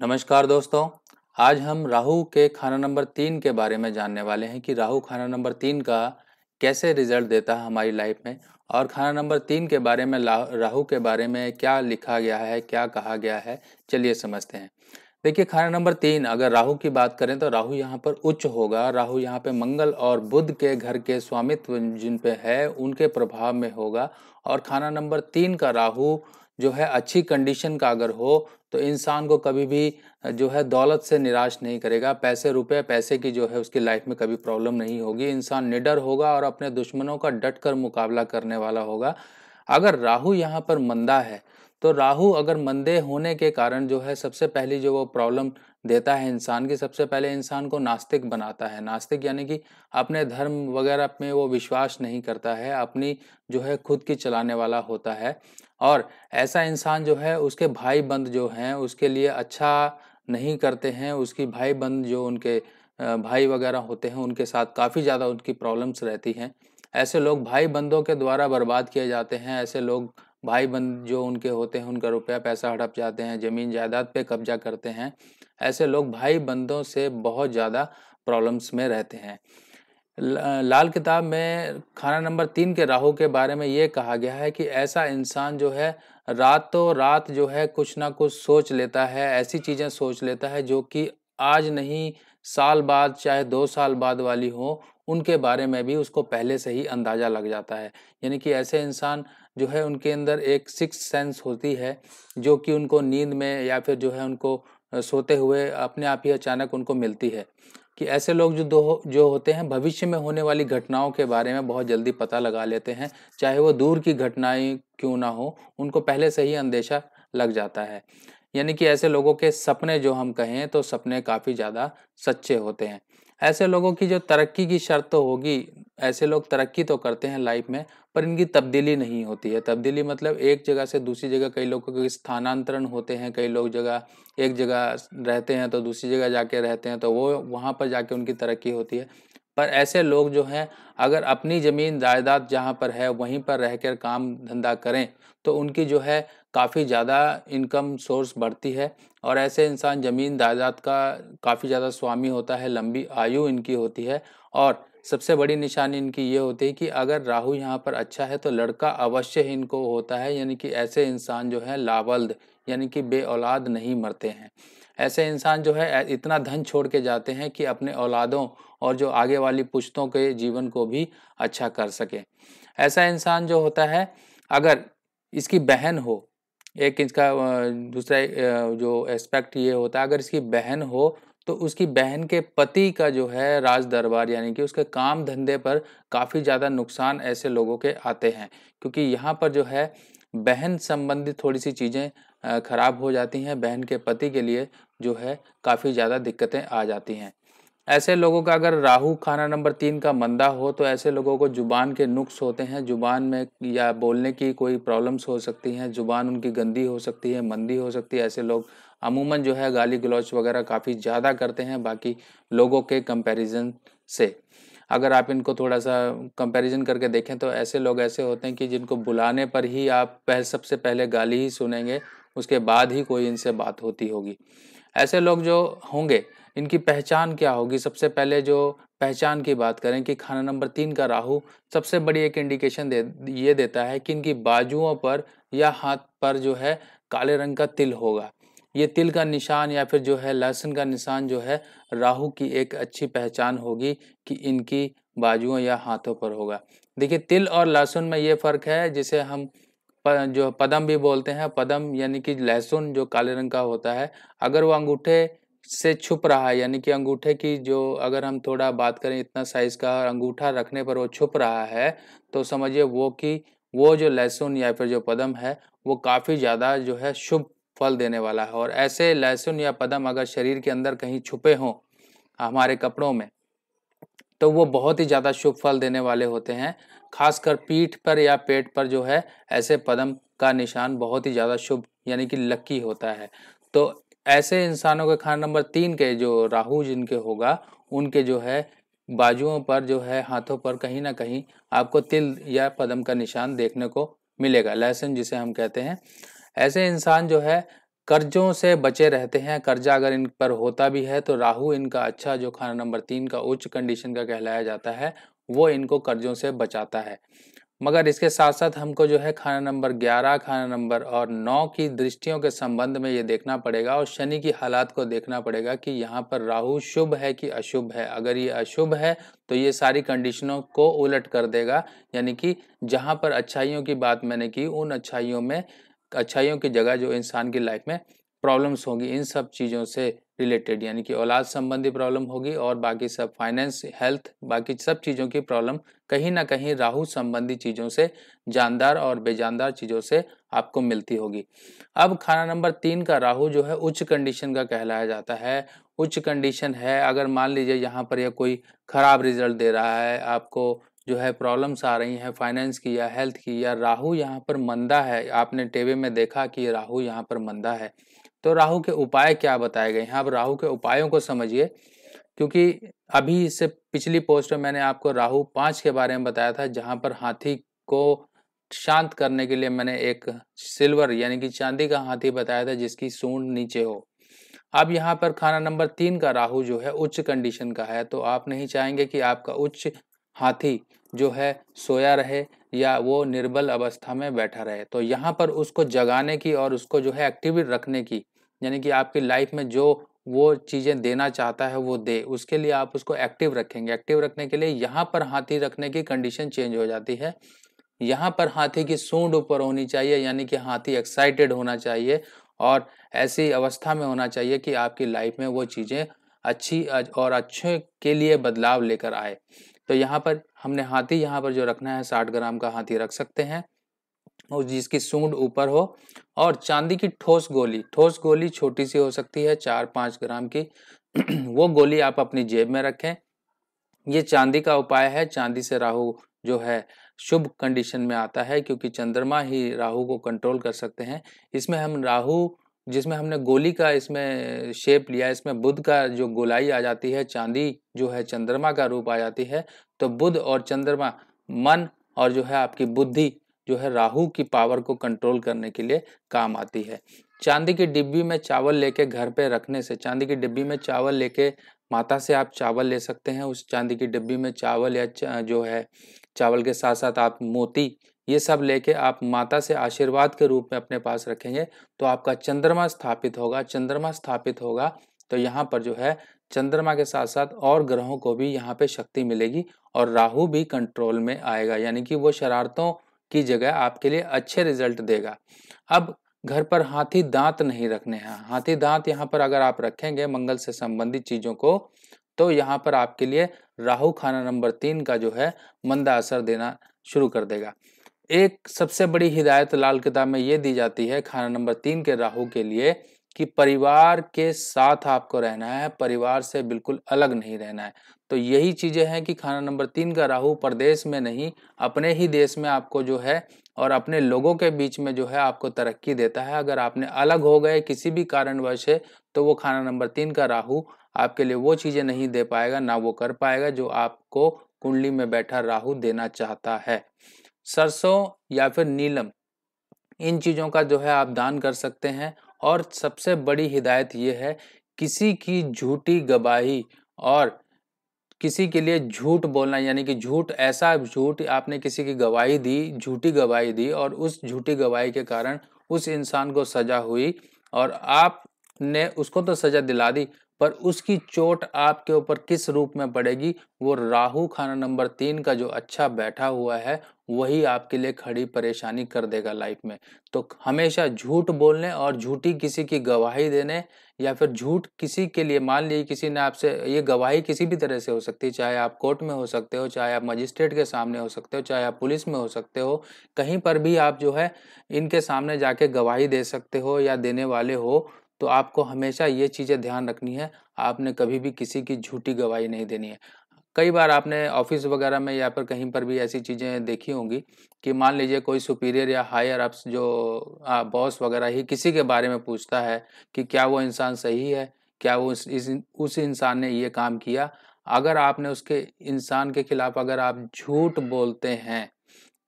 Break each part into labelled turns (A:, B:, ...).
A: नमस्कार दोस्तों। आज हम राहु के खाना नंबर 3 के बारे में जानने वाले हैं कि राहु खाना नंबर 3 का कैसे रिजल्ट देता है हमारी लाइफ में, और खाना नंबर 3 के बारे में राहु के बारे में क्या लिखा गया है, क्या कहा गया है। चलिए समझते हैं। देखिए, खाना नंबर 3 अगर राहु की बात करें तो राहु यहाँ पर उच्च होगा। राहु यहाँ पे मंगल और बुध के घर के स्वामित्व जिन पे है उनके प्रभाव में होगा। और खाना नंबर 3 का राहु जो है अच्छी कंडीशन का अगर हो तो इंसान को कभी भी जो है दौलत से निराश नहीं करेगा। पैसे की जो है उसकी लाइफ में कभी प्रॉब्लम नहीं होगी। इंसान निडर होगा और अपने दुश्मनों का डट कर मुकाबला करने वाला होगा। अगर राहु यहाँ पर मंदा है तो राहु अगर मंदे होने के कारण जो है सबसे पहली जो वो प्रॉब्लम देता है इंसान की, सबसे पहले इंसान को नास्तिक बनाता है। नास्तिक यानी कि अपने धर्म वगैरह में वो विश्वास नहीं करता है, अपनी जो है खुद की चलाने वाला होता है। और ऐसा इंसान जो है उसके भाई बंद जो हैं उसके लिए अच्छा नहीं करते हैं। उसकी भाई बंद जो उनके भाई वगैरह होते हैं उनके साथ काफ़ी ज़्यादा उनकी प्रॉब्लम्स रहती हैं। ऐसे लोग भाई बंदों के द्वारा बर्बाद किए जाते हैं। ऐसे लोग भाई बंद जो उनके होते हैं उनका रुपया पैसा हड़प जाते हैं, ज़मीन जायदाद पे कब्जा करते हैं। ऐसे लोग भाई बंदों से बहुत ज़्यादा प्रॉब्लम्स में रहते हैं। लाल किताब में खाना नंबर 3 के राहु के बारे में ये कहा गया है कि ऐसा इंसान जो है रातों रात जो है कुछ ना कुछ सोच लेता है, ऐसी चीज़ें सोच लेता है जो कि आज नहीं साल बाद चाहे 2 साल बाद वाली हो उनके बारे में भी उसको पहले से ही अंदाज़ा लग जाता है। यानी कि ऐसे इंसान जो है उनके अंदर एक सिक्स्थ सेंस होती है जो कि उनको नींद में या फिर जो है उनको सोते हुए अपने आप ही अचानक उनको मिलती है। कि ऐसे लोग जो होते हैं भविष्य में होने वाली घटनाओं के बारे में बहुत जल्दी पता लगा लेते हैं, चाहे वो दूर की घटनाएं क्यों ना हो, उनको पहले से ही अंदेशा लग जाता है। यानी कि ऐसे लोगों के सपने जो हम कहें तो सपने काफ़ी ज़्यादा सच्चे होते हैं। ऐसे लोगों की जो तरक्की की शर्त तो होगी, ऐसे लोग तरक्की तो करते हैं लाइफ में पर इनकी तब्दीली नहीं होती है। तब्दीली मतलब एक जगह से दूसरी जगह, कई लोगों के स्थानांतरण होते हैं। कई लोग एक जगह रहते हैं तो दूसरी जगह जाके रहते हैं तो वो वहाँ पर जाके उनकी तरक्की होती है। पर ऐसे लोग जो हैं अगर अपनी ज़मीन जायदाद जहाँ पर है वहीं पर रहकर काम धंधा करें तो उनकी जो है काफ़ी ज़्यादा इनकम सोर्स बढ़ती है। और ऐसे इंसान ज़मीन जायदाद का काफ़ी ज़्यादा स्वामी होता है, लंबी आयु इनकी होती है। और सबसे बड़ी निशानी इनकी ये होती है कि अगर राहु यहाँ पर अच्छा है तो लड़का अवश्य ही इनको होता है। यानी कि ऐसे इंसान जो है लावल्द यानी कि बे औलाद नहीं मरते हैं। ऐसे इंसान जो है इतना धन छोड़ के जाते हैं कि अपने औलादों और जो आगे वाली पुश्तों के जीवन को भी अच्छा कर सके। ऐसा इंसान जो होता है अगर इसकी बहन हो, एक इसका दूसरा जो एस्पेक्ट ये होता है, अगर इसकी बहन हो तो उसकी बहन के पति का जो है राज दरबार यानी कि उसके काम धंधे पर काफ़ी ज़्यादा नुकसान ऐसे लोगों के आते हैं। क्योंकि यहाँ पर जो है बहन संबंधित थोड़ी सी चीज़ें खराब हो जाती हैं। बहन के पति के लिए जो है काफ़ी ज़्यादा दिक्कतें आ जाती हैं। ऐसे लोगों का अगर राहु खाना नंबर 3 का मंदा हो तो ऐसे लोगों को जुबान के नुक्स होते हैं। जुबान में या बोलने की कोई प्रॉब्लम्स हो सकती हैं, जुबान उनकी गंदी हो सकती है, मंदी हो सकती है। ऐसे लोग अमूमन जो है गाली गलौच वगैरह काफ़ी ज़्यादा करते हैं बाकी लोगों के कंपैरिजन से। अगर आप इनको थोड़ा सा कंपैरिजन करके देखें तो ऐसे लोग ऐसे होते हैं कि जिनको बुलाने पर ही आप सबसे पहले गाली ही सुनेंगे, उसके बाद ही कोई इनसे बात होती होगी। ऐसे लोग जो होंगे इनकी पहचान क्या होगी? सबसे पहले जो पहचान की बात करें कि खाना नंबर 3 का राहु सबसे बड़ी एक इंडिकेशन ये देता है कि इनकी बाजुओं पर या हाथ पर जो है काले रंग का तिल होगा। ये तिल का निशान या फिर जो है लहसुन का निशान जो है राहु की एक अच्छी पहचान होगी कि इनकी बाजुओं या हाथों पर होगा। देखिए, तिल और लहसुन में ये फ़र्क है जिसे हम जो पदम भी बोलते हैं। पदम यानी कि लहसुन जो काले रंग का होता है, अगर वो अंगूठे से छुप रहा है यानी कि अंगूठे की जो अगर हम थोड़ा बात करें इतना साइज़ का अंगूठा रखने पर वो छुप रहा है तो समझिए वो जो लहसुन या फिर जो पदम है वो काफ़ी ज़्यादा जो है शुभ फल देने वाला है। और ऐसे लहसुन या पदम अगर शरीर के अंदर कहीं छुपे हों हमारे कपड़ों में तो वो बहुत ही ज़्यादा शुभ फल देने वाले होते हैं। खासकर पीठ पर या पेट पर जो है ऐसे पदम का निशान बहुत ही ज़्यादा शुभ यानी कि लकी होता है। तो ऐसे इंसानों के खाना नंबर 3 के जो राहु जिनके होगा उनके जो है बाजुओं पर जो है हाथों पर कहीं ना कहीं आपको तिल या पदम का निशान देखने को मिलेगा, लहसुन जिसे हम कहते हैं। ऐसे इंसान जो है कर्जों से बचे रहते हैं। कर्जा अगर इन पर होता भी है तो राहु इनका अच्छा जो खाना नंबर 3 का उच्च कंडीशन का कहलाया जाता है वो इनको कर्जों से बचाता है। मगर इसके साथ साथ हमको जो है खाना नंबर 11, खाना नंबर और 9 की दृष्टियों के संबंध में ये देखना पड़ेगा और शनि की हालात को देखना पड़ेगा कि यहाँ पर राहु शुभ है कि अशुभ है। अगर ये अशुभ है तो ये सारी कंडीशनों को उलट कर देगा, यानी कि जहाँ पर अच्छाइयों की बात मैंने की उन अच्छाइयों की जगह जो इंसान की लाइफ में प्रॉब्लम्स होगी इन सब चीज़ों से रिलेटेड, यानी कि औलाद संबंधी प्रॉब्लम होगी और बाकी सब फाइनेंस, हेल्थ, बाकी सब चीज़ों की प्रॉब्लम कहीं ना कहीं राहु संबंधी चीज़ों से, जानदार और बेजानदार चीज़ों से आपको मिलती होगी। अब खाना नंबर 3 का राहु जो है उच्च कंडीशन का कहलाया जाता है। उच्च कंडीशन है, अगर मान लीजिए यहाँ पर यह कोई खराब रिजल्ट दे रहा है, आपको जो है प्रॉब्लम्स आ रही हैं फाइनेंस की या हेल्थ की, या राहु यहाँ पर मंदा है, आपने टेबल में देखा कि राहु यहाँ पर मंदा है, तो राहु के उपाय क्या बताए गए हैं। अब राहु के उपायों को समझिए, क्योंकि अभी इससे पिछली पोस्ट में मैंने आपको राहु 5 के बारे में बताया था, जहां पर हाथी को शांत करने के लिए मैंने एक सिल्वर यानी कि चांदी का हाथी बताया था जिसकी सूंड नीचे हो। अब यहाँ पर खाना नंबर 3 का राहु जो है उच्च कंडीशन का है, तो आप नहीं चाहेंगे कि आपका उच्च हाथी जो है सोया रहे या वो निर्बल अवस्था में बैठा रहे। तो यहाँ पर उसको जगाने की और उसको जो है एक्टिव रखने की, यानी कि आपकी लाइफ में जो वो चीज़ें देना चाहता है वो दे, उसके लिए आप उसको एक्टिव रखेंगे। एक्टिव रखने के लिए यहाँ पर हाथी रखने की कंडीशन चेंज हो जाती है। यहाँ पर हाथी की सूंड ऊपर होनी चाहिए, यानी कि हाथी एक्साइटेड होना चाहिए और ऐसी अवस्था में होना चाहिए कि आपकी लाइफ में वो चीज़ें अच्छी और अच्छे के लिए बदलाव लेकर आए। तो यहाँ पर हमने हाथी यहाँ पर जो रखना है 60 ग्राम का हाथी रख सकते हैं और जिसकी सूंड ऊपर हो, और चांदी की ठोस गोली छोटी सी हो सकती है 4-5 ग्राम की वो गोली आप अपनी जेब में रखें। ये चांदी का उपाय है। चांदी से राहु जो है शुभ कंडीशन में आता है, क्योंकि चंद्रमा ही राहु को कंट्रोल कर सकते हैं। इसमें हम राहु जिसमें हमने गोली का इसमें शेप लिया, इसमें बुध का जो गोलाई आ जाती है, चांदी जो है चंद्रमा का रूप आ जाती है। तो बुध और चंद्रमा मन और जो है आपकी बुद्धि जो है राहु की पावर को कंट्रोल करने के लिए काम आती है। चांदी की डिब्बी में चावल लेके घर पे रखने से, चांदी की डिब्बी में चावल लेके माता से आप चावल ले सकते हैं। उस चांदी की डिब्बी में चावल या जो है चावल के साथ साथ आप मोती ये सब लेके आप माता से आशीर्वाद के रूप में अपने पास रखेंगे तो आपका चंद्रमा स्थापित होगा। चंद्रमा स्थापित होगा तो यहाँ पर जो है चंद्रमा के साथ साथ और ग्रहों को भी यहाँ पे शक्ति मिलेगी और राहु भी कंट्रोल में आएगा, यानी कि वो शरारतों की जगह आपके लिए अच्छे रिजल्ट देगा। अब घर पर हाथी दांत नहीं रखने हैं। हाथी दांत यहाँ पर अगर आप रखेंगे मंगल से संबंधित चीजों को, तो यहाँ पर आपके लिए राहु खाना नंबर 3 का जो है मंदा असर देना शुरू कर देगा। एक सबसे बड़ी हिदायत लाल किताब में ये दी जाती है खाना नंबर 3 के राहु के लिए कि परिवार के साथ आपको रहना है, परिवार से बिल्कुल अलग नहीं रहना है। तो यही चीजें हैं कि खाना नंबर 3 का राहु प्रदेश में नहीं अपने ही देश में आपको जो है और अपने लोगों के बीच में जो है आपको तरक्की देता है। अगर आपने अलग हो गए किसी भी कारणवश है तो वो खाना नंबर 3 का राहु आपके लिए वो चीजें नहीं दे पाएगा, ना वो कर पाएगा जो आपको कुंडली में बैठा राहु देना चाहता है। सरसों या फिर नीलम इन चीजों का जो है आप दान कर सकते हैं। और सबसे बड़ी हिदायत ये है, किसी की झूठी गवाही और किसी के लिए झूठ बोलना, यानी कि झूठ, ऐसा झूठ आपने किसी की गवाही दी, झूठी गवाही दी और उस झूठी गवाही के कारण उस इंसान को सजा हुई और आपने उसको तो सजा दिला दी पर उसकी चोट आपके ऊपर किस रूप में पड़ेगी, वो राहु खाना नंबर 3 का जो अच्छा बैठा हुआ है वही आपके लिए खड़ी परेशानी कर देगा लाइफ में। तो हमेशा झूठ बोलने और झूठी किसी की गवाही देने या फिर झूठ किसी के लिए, मान लीजिए किसी ने आपसे, ये गवाही किसी भी तरह से हो सकती है, चाहे आप कोर्ट में हो सकते हो, चाहे आप मजिस्ट्रेट के सामने हो सकते हो, चाहे आप पुलिस में हो सकते हो, कहीं पर भी आप जो है इनके सामने जाके गवाही दे सकते हो या देने वाले हो। तो आपको हमेशा ये चीज़ें ध्यान रखनी है, आपने कभी भी किसी की झूठी गवाही नहीं देनी है। कई बार आपने ऑफिस वगैरह में या फिर कहीं पर भी ऐसी चीज़ें देखी होंगी कि मान लीजिए कोई सुपीरियर या हायर अप्स जो बॉस वगैरह ही किसी के बारे में पूछता है कि क्या वो इंसान सही है, क्या वो उस इंसान ने ये काम किया। अगर आपने उसके इंसान के खिलाफ अगर आप झूठ बोलते हैं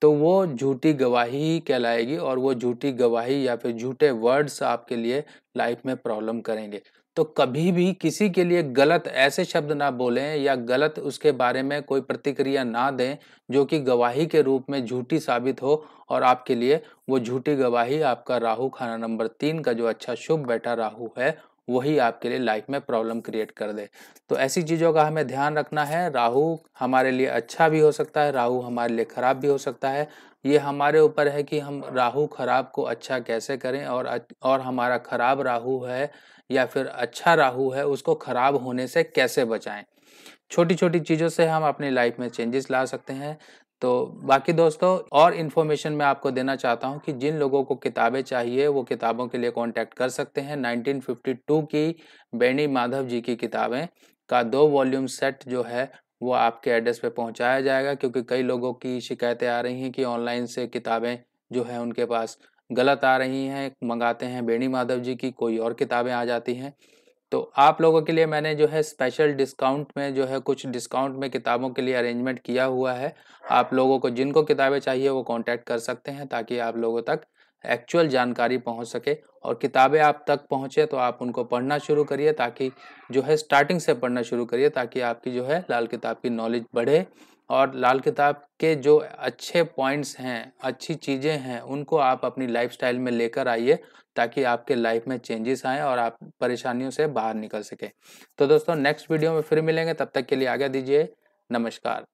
A: तो वो झूठी गवाही ही कहलाएगी और वो झूठी गवाही या फिर झूठे वर्ड्स आपके लिए लाइफ में प्रॉब्लम करेंगे। तो कभी भी किसी के लिए गलत ऐसे शब्द ना बोलें या गलत उसके बारे में कोई प्रतिक्रिया ना दें जो कि गवाही के रूप में झूठी साबित हो और आपके लिए वो झूठी गवाही आपका राहु खाना नंबर 3 का जो अच्छा शुभ बैठा राहु है वही आपके लिए लाइफ में प्रॉब्लम क्रिएट कर दे। तो ऐसी चीज़ों का हमें ध्यान रखना है। राहु हमारे लिए अच्छा भी हो सकता है, राहु हमारे लिए खराब भी हो सकता है। ये हमारे ऊपर है कि हम राहु खराब को अच्छा कैसे करें और हमारा खराब राहु है या फिर अच्छा राहु है उसको खराब होने से कैसे बचाएं। छोटी छोटी चीज़ों से हम अपनी लाइफ में चेंजेस ला सकते हैं। तो बाकी दोस्तों और इन्फॉर्मेशन मैं आपको देना चाहता हूं कि जिन लोगों को किताबें चाहिए वो किताबों के लिए कांटेक्ट कर सकते हैं। 1952 की बेनी माधव जी की किताबें का 2 वॉल्यूम सेट जो है वो आपके एड्रेस पे पहुंचाया जाएगा, क्योंकि कई लोगों की शिकायतें आ रही हैं कि ऑनलाइन से किताबें जो है उनके पास गलत आ रही हैं। मंगाते हैं बेनी माधव जी की, कोई और किताबें आ जाती हैं। तो आप लोगों के लिए मैंने जो है स्पेशल डिस्काउंट में जो है कुछ डिस्काउंट में किताबों के लिए अरेंजमेंट किया हुआ है। आप लोगों को जिनको किताबें चाहिए वो कांटेक्ट कर सकते हैं ताकि आप लोगों तक एक्चुअल जानकारी पहुंच सके और किताबें आप तक पहुंचे तो आप उनको पढ़ना शुरू करिए, ताकि जो है स्टार्टिंग से पढ़ना शुरू करिए ताकि आपकी जो है लाल किताब की नॉलेज बढ़े और लाल किताब के जो अच्छे पॉइंट्स हैं, अच्छी चीज़ें हैं, उनको आप अपनी लाइफस्टाइल में लेकर आइए ताकि आपके लाइफ में चेंजेस आएँ और आप परेशानियों से बाहर निकल सकें। तो दोस्तों नेक्स्ट वीडियो में फिर मिलेंगे, तब तक के लिए आज्ञा दीजिए। नमस्कार।